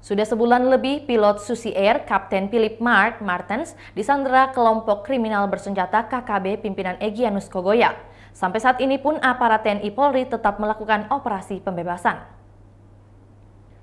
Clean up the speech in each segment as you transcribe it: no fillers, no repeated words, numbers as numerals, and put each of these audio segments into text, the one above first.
Sudah sebulan lebih, pilot Susi Air, Kapten Philip Martens, disandera kelompok kriminal bersenjata KKB pimpinan Egyanus Kogoya. Sampai saat ini pun aparat TNI Polri tetap melakukan operasi pembebasan.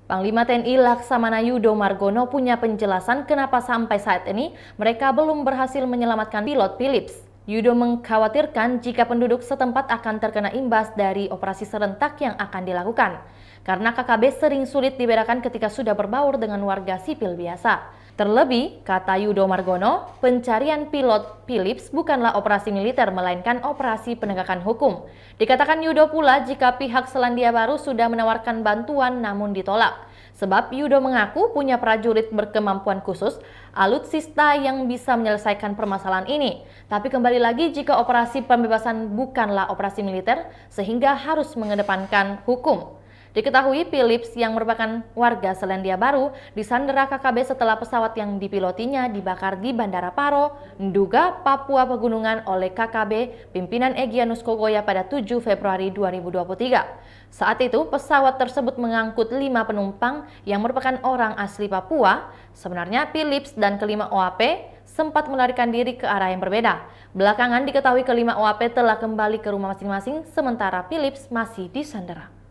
Panglima TNI Laksamana Yudo Margono punya penjelasan kenapa sampai saat ini mereka belum berhasil menyelamatkan pilot Philips. Yudo mengkhawatirkan jika penduduk setempat akan terkena imbas dari operasi serentak yang akan dilakukan. Karena KKB sering sulit dibedakan ketika sudah berbaur dengan warga sipil biasa. Terlebih, kata Yudo Margono, pencarian pilot Philips bukanlah operasi militer melainkan operasi penegakan hukum. Dikatakan Yudo pula jika pihak Selandia Baru sudah menawarkan bantuan namun ditolak. Sebab Yudo mengaku punya prajurit berkemampuan khusus, alutsista yang bisa menyelesaikan permasalahan ini. Tapi kembali lagi jika operasi pembebasan bukanlah operasi militer sehingga harus mengedepankan hukum. Diketahui Philips yang merupakan warga Selandia Baru disandera KKB setelah pesawat yang dipilotinya dibakar di Bandara Paro, Nduga, Papua Pegunungan oleh KKB pimpinan Egyanus Kogoya pada 7 Februari 2023. Saat itu pesawat tersebut mengangkut 5 penumpang yang merupakan orang asli Papua. Sebenarnya Philips dan kelima OAP sempat melarikan diri ke arah yang berbeda. Belakangan diketahui kelima OAP telah kembali ke rumah masing-masing sementara Philips masih disandera.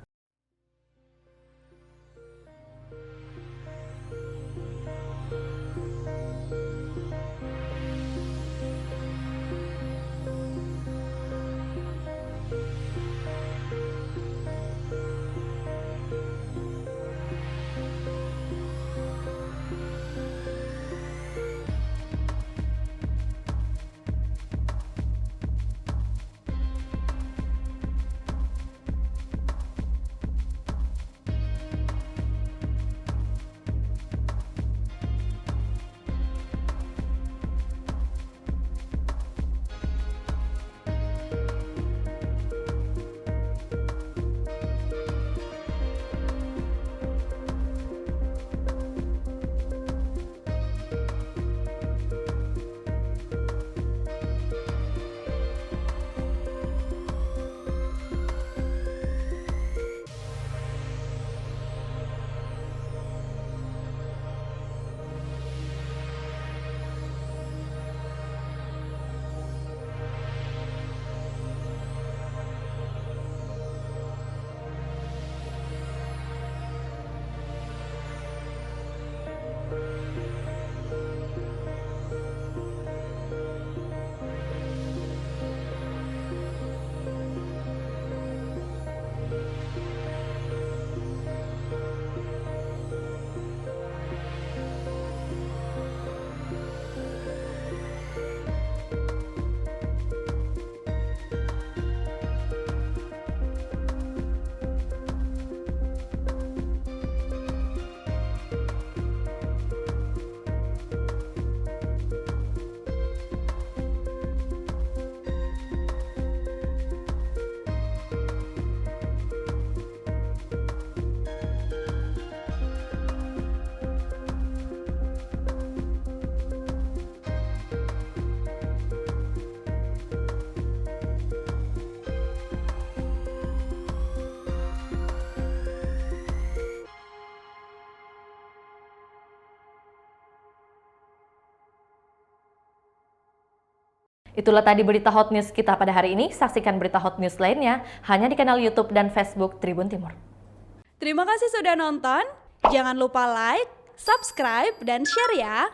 Itulah tadi berita hot news kita pada hari ini. Saksikan berita hot news lainnya hanya di kanal YouTube dan Facebook Tribun Timur. Terima kasih sudah nonton. Jangan lupa like, subscribe, dan share ya.